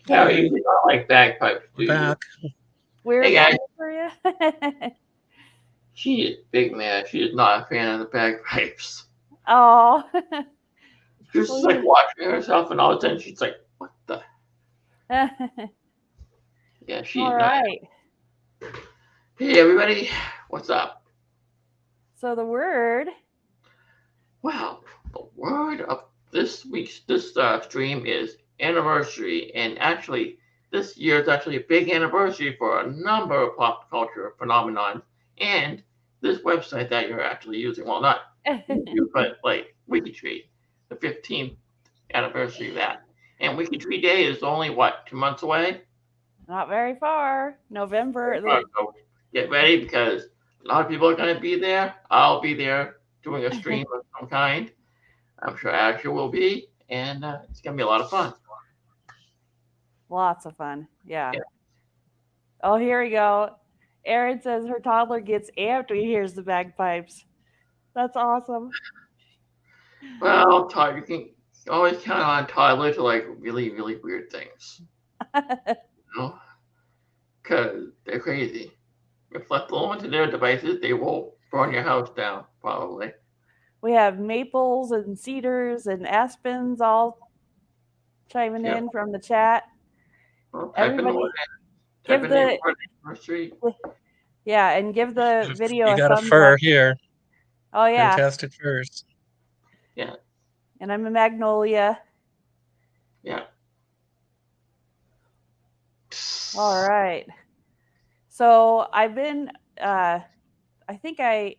No, you do not like bagpipes, do We're you? back. We're Hey guys, here for you. she is big man. She is not a fan of the bagpipes. Oh. She's just like watching herself, and all of a sudden she's like, "What the?" Yeah, she All is not. right. Hey everybody, what's up? So the word. Well, the word of this stream is anniversary, and actually, this year is actually a big anniversary for a number of pop culture phenomenons, and this website that you're actually using. Well, not you, but like WikiTree, the 15th anniversary of that. And WikiTree Day is only what, 2 months away? Not very far. November. So get ready because a lot of people are going to be there. I'll be there doing a stream of some kind. I'm sure Asher will be, and it's going to be a lot of fun. Lots of fun. Yeah. Yeah. Oh, here we go. Erin says her toddler gets amped when he hears the bagpipes. That's awesome. Well, Todd, you can always count on toddlers to like really, really weird things, you know, because they're crazy. If left alone to their devices, they will burn your house down, probably. We have maples and cedars and aspens all chiming Yeah. in from the chat. Well, Everybody type give in the the word anniversary. yeah, and give the video You a got a thumbs up. fur here. Oh yeah. Fantastic furs. Yeah. And I'm a magnolia. Yeah. All right. So I've been I think I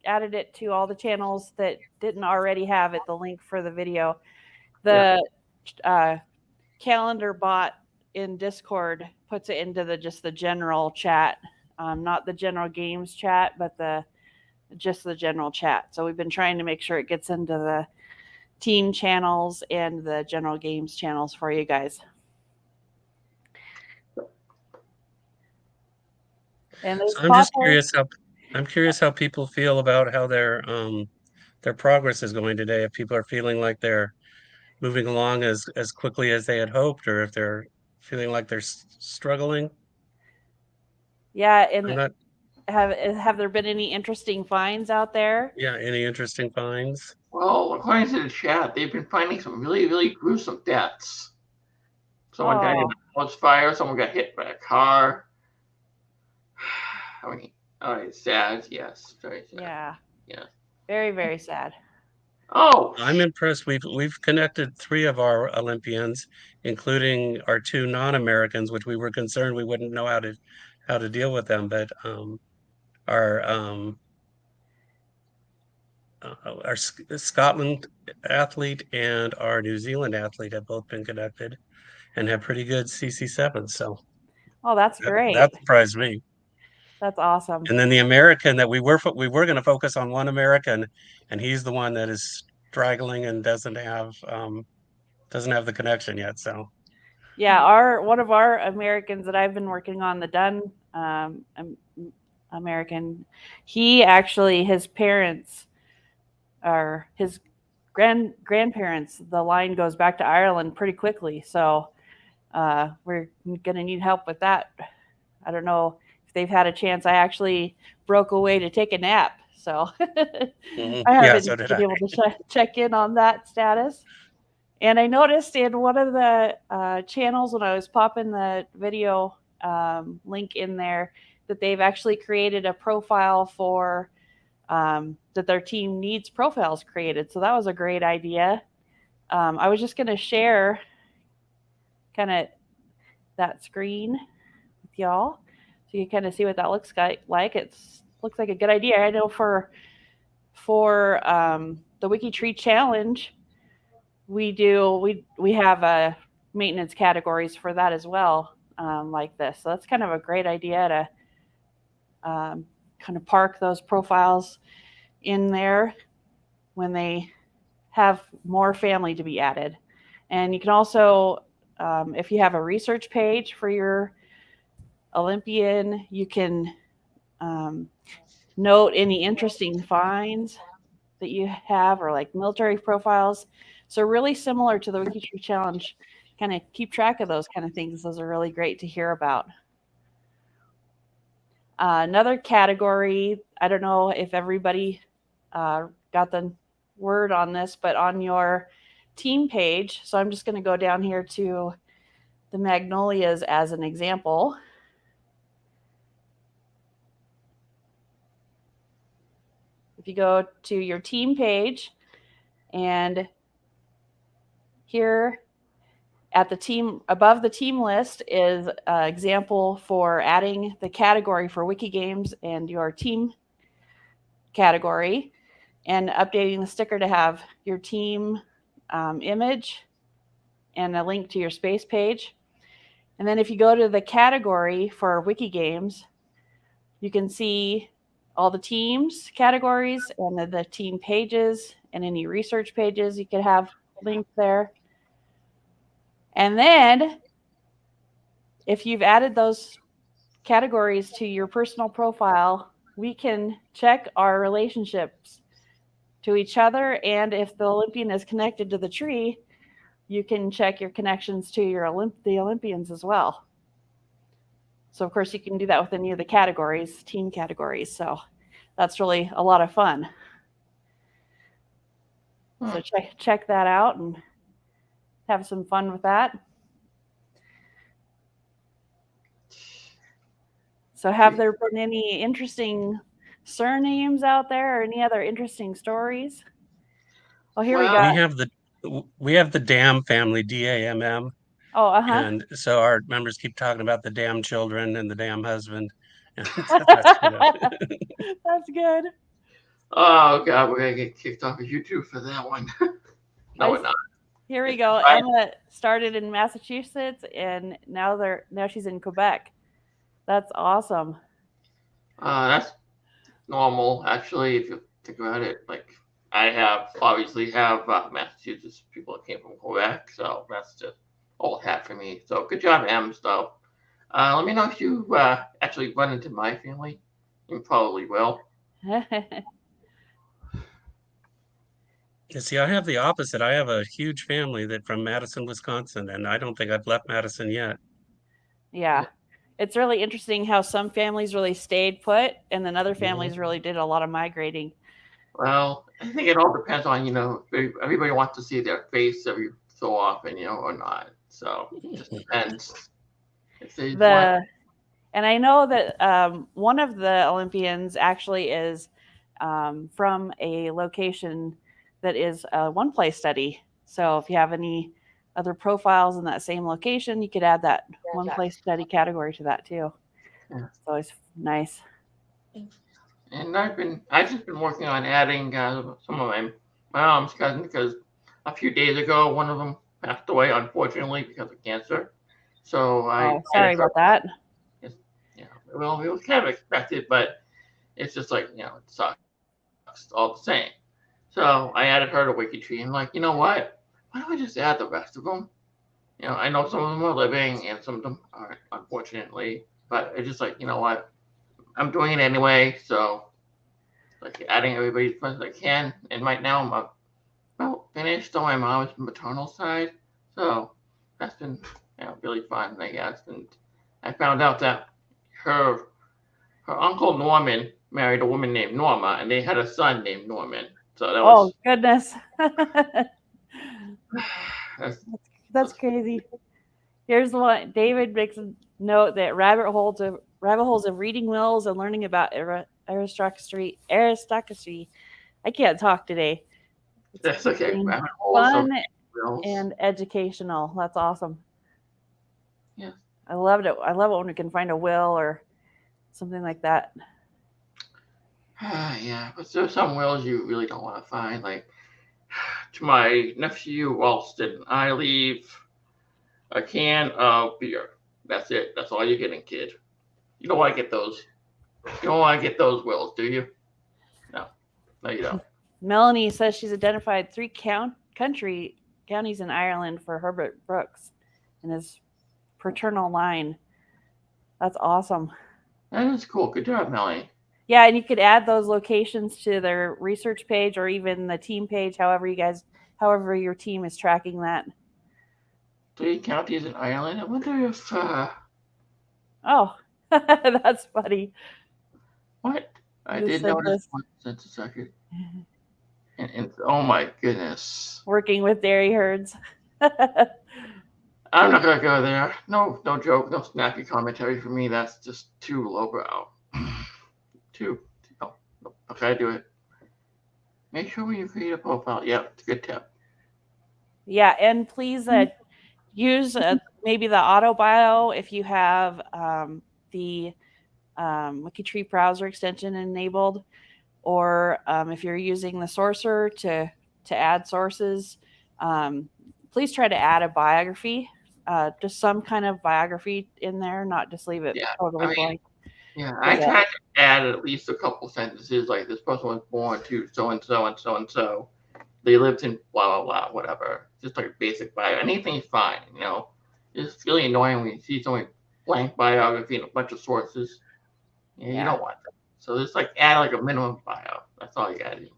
added it to all the channels that didn't already have it, the link for the video. Yeah. The calendar bot in Discord puts it into just the general chat, not the general games chat, but just the general chat. So we've been trying to make sure it gets into the team channels and the general games channels for you guys. And So I'm curious how people feel about how their progress is going today. If people are feeling like they're moving along as quickly as they had hoped, or if they're feeling like they're struggling. Yeah, I'm and not. have there been any interesting finds out there? Yeah, any interesting finds? Well, according to the chat, they've been finding some really, really gruesome deaths. Someone died in Oh, a house fire. Someone got hit by a car. I mean, it's sad. Yes, very sad. yeah. Yeah. Very, very sad. Oh, I'm impressed. We've connected 3 of our Olympians, including our 2 non-Americans, which we were concerned we wouldn't know how to deal with them. But our our Scotland athlete and our New Zealand athlete have both been connected and have pretty good CC7. So Oh, that's great. that surprised me. That's awesome. And then the American that we were going to focus on one American, and he's the one that is straggling and doesn't have the connection yet. So Yeah, our one of our Americans that I've been working on, the Dunn American, he actually his parents or his grandparents, the line goes back to Ireland pretty quickly. So we're gonna need help with that. I don't know if they've had a chance. I actually broke away to take a nap, so I yeah, so haven't did been I. able to check in on that status. And I noticed in one of the channels when I was popping the video link in there that they've actually created a profile for that their team needs profiles created. So that was a great idea. I was just going to share kind of that screen with y'all so you kind of see what that looks like. It looks like a good idea. I know for the WikiTree challenge, we have maintenance categories for that as well, like this. So that's kind of a great idea to kind of park those profiles in there when they have more family to be added. And you can also, if you have a research page for your Olympian, you can note any interesting finds that you have or like military profiles. So really similar to the WikiTree challenge. kind of keep track of those kind of things. Those are really great to hear about. Another category, I don't know if everybody got the word on this, but on your team page, so I'm just going to go down here to the Magnolias as an example. If you go to your team page, and here at the team, above the team list is an example for adding the category for WikiGames and your team category, and updating the sticker to have your team image and a link to your space page. And then if you go to the category for WikiGames, you can see all the teams categories and the team pages and any research pages you could have linked there. And then if you've added those categories to your personal profile, we can check our relationships to each other. And if the Olympian is connected to the tree, you can check your connections to the Olympians as well. So, of course, you can do that with any of the categories, team categories. So that's really a lot of fun. So check that out and have some fun with that. So have there been any interesting surnames out there or any other interesting stories? Well, here we go. We have the Dam family, DAMM. Oh, And so our members keep talking about the damn children and the damn husband. That's good. Oh God, we're gonna get kicked off of YouTube for that one. No, we're not. Here we go. Emma started in Massachusetts, and now she's in Quebec. That's awesome. That's normal, actually, if you think about it. Like, I obviously have Massachusetts people that came from Quebec, so that's just old hat for me. So good job, Em. So let me know if you actually run into my family. You probably will. You see, I have the opposite. I have a huge family from Madison, Wisconsin, and I don't think I've left Madison yet. Yeah. It's really interesting how some families really stayed put, and then other families really did a lot of migrating. Well, I think it all depends on, everybody wants to see their face every so often, or not. So it just depends. And I know that one of the Olympians actually is from a location that is a one-place study. So if you have any other profiles in that same location, you could add that one-place study category to that too. Yeah. It's always nice. And I've just been working on adding some of my mom's cousins, because a few days ago one of them passed away, unfortunately, because of cancer. So sorry about that. Yeah, well, it was kind of expected, but it's just like, it sucks all the same. So I added her to WikiTree, and like, you know what? Why don't I just add the rest of them? I know some of them are living and some of them aren't, unfortunately. But it's just like, you know what? I'm doing it anyway, so like adding everybody as much as I can. And right now I'm about finished on my mom's maternal side, so that's been really fun, I guess. And I found out that her uncle Norman married a woman named Norma, and they had a son named Norman. So that was goodness. That's crazy. Here's one. David makes a note that rabbit holes of reading wills and learning about aristocracy. I can't talk today. That's okay. Rabbit holes, fun and educational. That's awesome. Yeah, I loved it. I love it when we can find a will or something like that. Yeah, but there's some wills you really don't want to find. Like, to my nephew Alston, I leave a can of beer. That's it. That's all you're getting, kid. You don't want to get those. You don't want to get those wills, do you? No, you don't. Melanie says she's identified 3 counties in Ireland for Herbert Brooks and his paternal line. That's awesome. That is cool. Good job, Melanie. Yeah, and you could add those locations to their research page or even the team page, however your team is tracking that. 3 counties in Ireland. I wonder if Oh, that's funny. what I You did said notice this. one since a second. And oh my goodness. Working with dairy herds. I'm not gonna go there. No joke, no snappy commentary for me. That's just too lowbrow. Too. No. Okay, I do it. Make sure when you create a profile. Yep, it's a good tip. Yeah, and please use maybe the auto bio if you have the WikiTree browser extension enabled, or if you're using the sorcerer to add sources, please try to add a biography, just some kind of biography in there, not just leave it totally blank. Yeah, I tried to add at least a couple sentences like this person was born to so and so and so and so. They lived in blah blah blah, whatever. Just like basic bio. Anything's fine, you know. It's really annoying when you see so many blank biography and a bunch of sources. You don't want that. So just like add like a minimum bio. That's all you gotta do.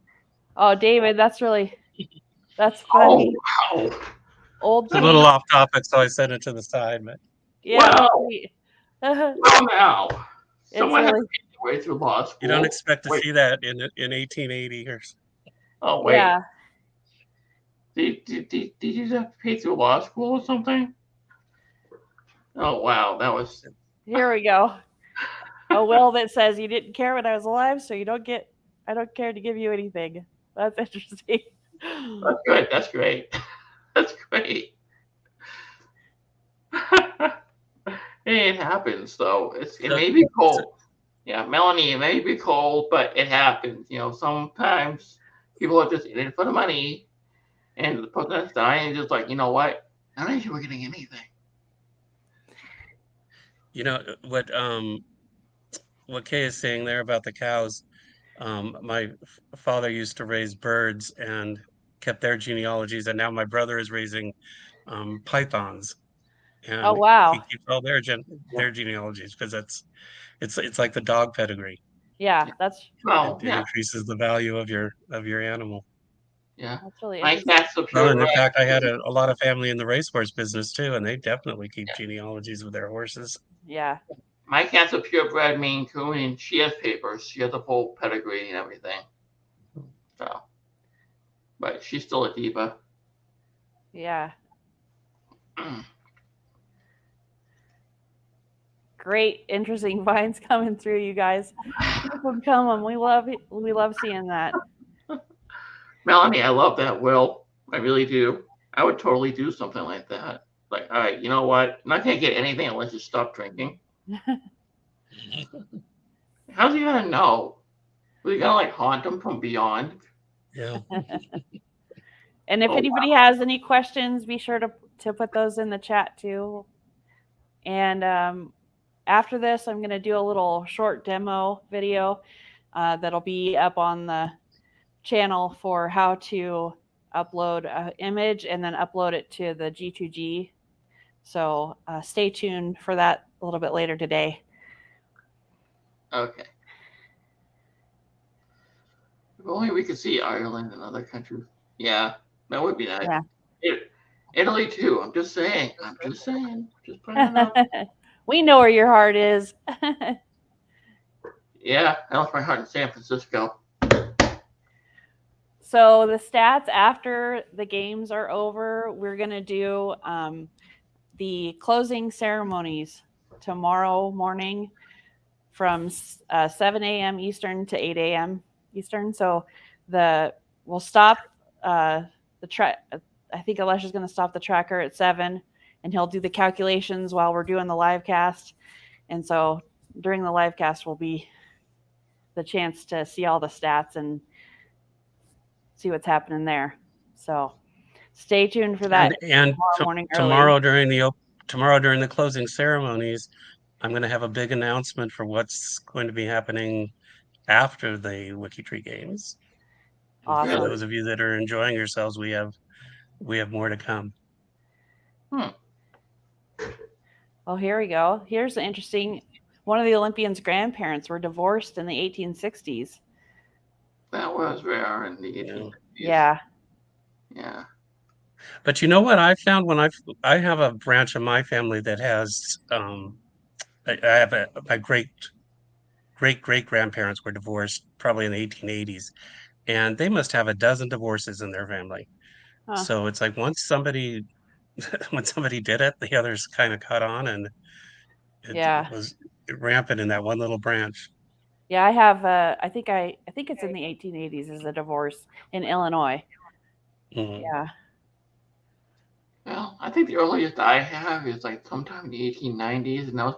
Oh, David, that's funny. Oh wow. Old It's a little off topic, so I set it to the side. But yeah. Well now. Someone has to make their way through law school. You don't expect to see that in 1880 or so. Oh wait. Yeah. Did you have to pay through law school or something? Oh wow, that was. Here we go. A will that says you didn't care when I was alive, so I don't care to give you anything. That's interesting. That's good. That's great. That's great. Hey, it happens though. It may be cold. Yeah, Melanie, it may be cold, but it happens. You know, sometimes people are just in it for the money, and the person that's dying is just like, you know what? I'm not sure we're getting anything. You know what Kay is saying there about the cows. My father used to raise birds and kept their genealogies, and now my brother is raising pythons. And oh wow! He keeps all their genealogies because it's like the dog pedigree. Yeah, that's it increases the value of your animal. Yeah, that's really interesting. Well, and in fact, I had a lot of family in the racehorse business too, and they definitely keep genealogies with their horses. Yeah. My cat's a purebred Maine Coon, and she has papers. She has a full pedigree and everything. So, but she's still a diva. Yeah. Great, interesting vines coming through, you guys. Keep them coming. We love seeing that. Melanie, I love that will. I really do. I would totally do something like that. Like, all right, you know what? I'm not gonna get anything unless you stop drinking. How's he gonna know? Are you gonna like haunt him from beyond? Yeah. And if anybody has any questions, be sure to put those in the chat too. And after this, I'm going to do a little short demo video that'll be up on the channel for how to upload an image and then upload it to the G2G. So stay tuned for that a little bit later today. Okay. If only we could see Ireland and other countries. Yeah, that would be nice. Yeah. Italy too. I'm just saying. Just putting it out. We know where your heart is. Yeah, I lost my heart in San Francisco. So the stats after the games are over, we're going to do the closing ceremonies tomorrow morning from 7 a.m. Eastern to 8 a.m. Eastern. So we'll stop the track. I think Alesha's going to stop the tracker at 7, and he'll do the calculations while we're doing the live cast. And so during the live cast will be the chance to see all the stats and see what's happening there. So stay tuned for that. And tomorrow during the closing ceremonies, I'm going to have a big announcement for what's going to be happening after the WikiTree games. Awesome. For those of you that are enjoying yourselves, we have more to come. Well, here we go. Here's the interesting. One of the Olympians' grandparents were divorced in the 1860s. That was rare in the 1860s. Yeah. Yeah. But you know what I found when I have a branch of my family that has I have my great grandparents were divorced probably in the 1880s, and they must have a dozen divorces in their family. Huh. So it's like once somebody when somebody did it, the others kind of caught on, and Yeah. it was rampant in that one little branch. Yeah, I have I think it's in the 1880s is a divorce in Illinois. Mhm. Yeah. Well, I think the earliest I have is like sometime in the 1890s, and that was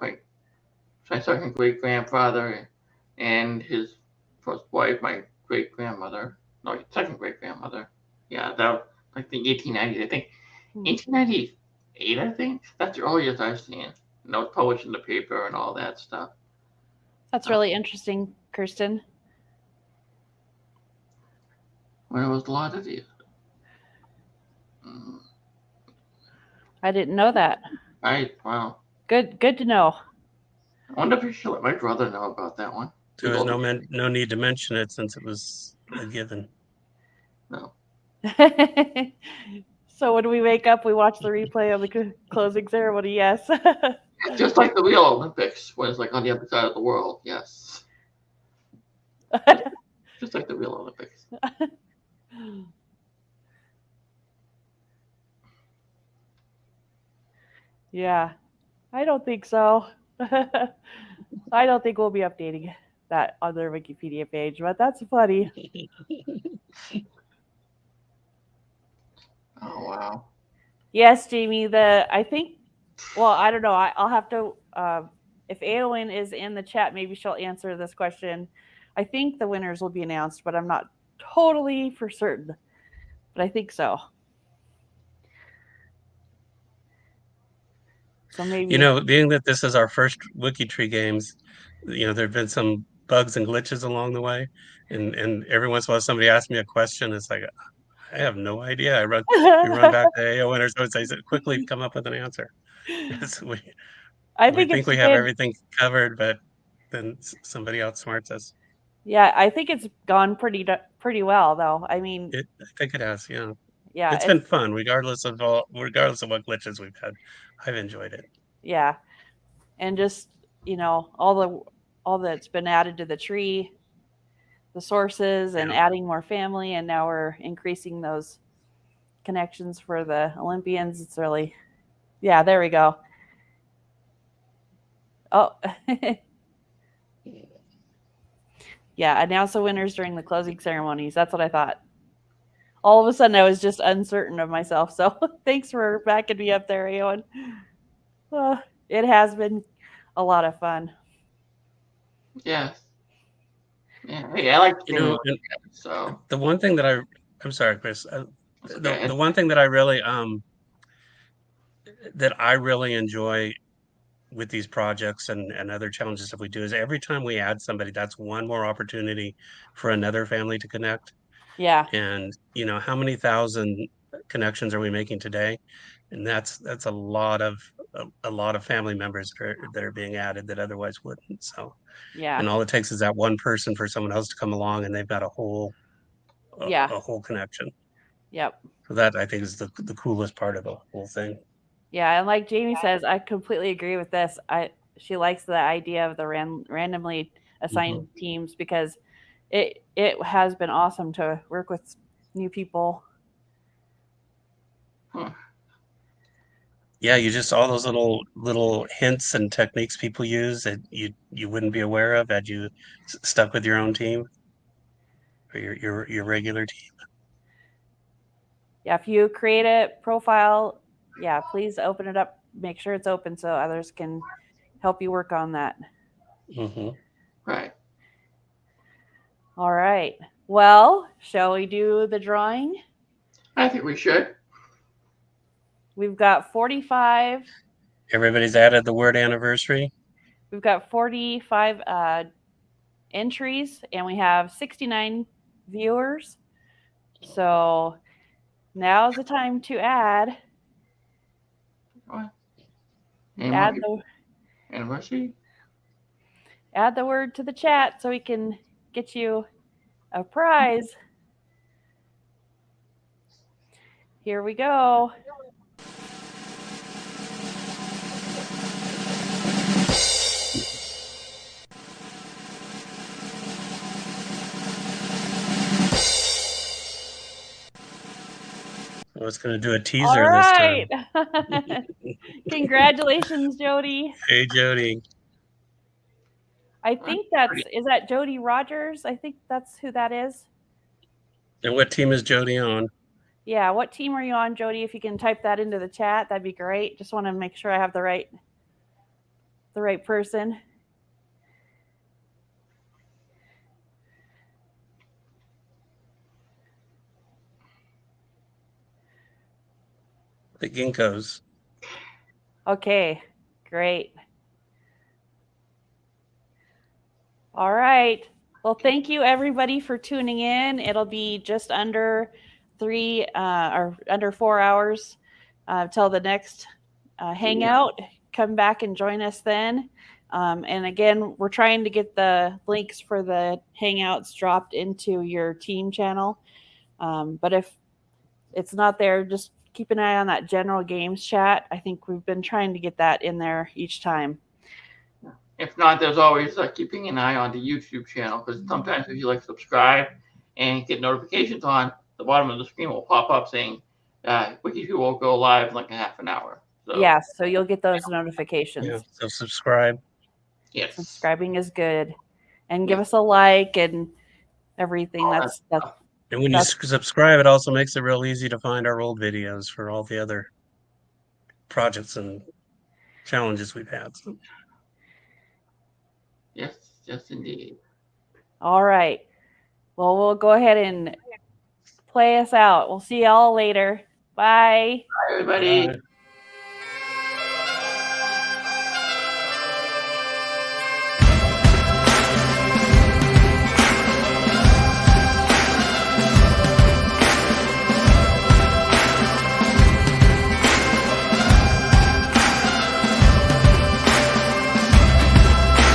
my second great grandfather and his first wife, my great grandmother. No, second great grandmother. Yeah, that was like the 1890s. I think Hmm. 1898. I think that's the earliest I've seen. And that was published in the paper and all that stuff. That's really interesting, Kirsten. When it was a lot of these. Mm, I didn't know that. wow. Good to know. I wonder if I should let my brother know about that one. There was no need to mention it since it was a given. No. So when we wake up, we watch the replay of the closing ceremony. Yes. Just like the real Olympics, when it's like on the other side of the world. Yes. Just like the real Olympics. Yeah, I don't think so. I don't think we'll be updating that on their Wikipedia page, but that's funny. Oh wow. Yes, Jamie. I think. Well, I don't know. I'll have to. If Aowen is in the chat, maybe she'll answer this question. I think the winners will be announced, but I'm not totally for certain. But I think so. So maybe. You know, being that this is our first WikiTree games, you know, there've been some bugs and glitches along the way, and every once in a while somebody asks me a question. It's like I have no idea. We run back to AON or so I said quickly come up with an answer. Because I we think think it's we have been. everything covered, but then somebody outsmarts us. Yeah, I think it's gone pretty well, though. I mean, I think it has, yeah. yeah, It's been fun, regardless of what glitches we've had. I've enjoyed it. yeah, and just all that's been added to the tree, the sources, and Yeah. adding more family, and now we're increasing those connections for the Olympians. It's really, yeah. There we go. Oh, yeah. Announce the winners during the closing ceremonies. That's what I thought. All of a sudden, I was just uncertain of myself. So thanks for backing me up there, Ewan. It has been a lot of fun. Yes. Yeah. Hey, I like You know, and so. the one thing that I'm sorry, Chris. Okay. The one thing that I really enjoy with these projects and other challenges that we do is every time we add somebody, that's one more opportunity for another family to connect. Yeah. And you know, how many thousand connections are we making today? And that's a lot of family members that are being added that otherwise wouldn't. So, Yeah. and all it takes is that one person for someone else to come along, and they've got Yeah. a whole connection. Yep. So that I think is the coolest part of the whole thing. Yeah, and like Jamie says, I completely agree with this. She likes the idea of the randomly assigned teams because it has been awesome to work with new people. Huh. Yeah, you just all those little hints and techniques people use that you wouldn't be aware of had you stuck with your own team or your regular team. Yeah, if you create a profile, yeah, please open it up. Make sure it's open so others can help you work on that. Mm-hmm. Right. All right. Well, shall we do the drawing? I think we should. We've got 45. Everybody's added the word anniversary. We've got 45 entries, and we have 69 viewers. So now's the time to add What? Anniversary? Add the word to the chat so we can get you a prize. Here we go. I was going to do a All teaser right. this time. Congratulations, Jody. Hey, Jody. I think is that Jody Rogers? I think that's who that is. And what team is Jody on? Yeah, what team are you on, Jody? If you can type that into the chat, that'd be great. Just want to make sure I have the right person. The Ginkgos. Okay, great. All right. Well, thank you everybody for tuning in. It'll be just under 4 hours till the next hangout. Come back and join us then. And again, we're trying to get the links for the hangouts dropped into your team channel. But if it's not there, just keep an eye on that general games chat. I think we've been trying to get that in there each time. If not, there's always keeping an eye on the YouTube channel, because sometimes if you subscribe and get notifications on, the bottom of the screen will pop up saying WikiTree will go live in like a half an hour. So, yeah, so you'll get those notifications. Yeah, so subscribe. Yes. Subscribing is good. And give us a like and everything. That's and when you subscribe, it also makes it real easy to find our old videos for all the other projects and challenges we've had. So. Yes, indeed. All right. Well, we'll go ahead and play us out. We'll see y'all later. Bye. Bye, everybody. Bye.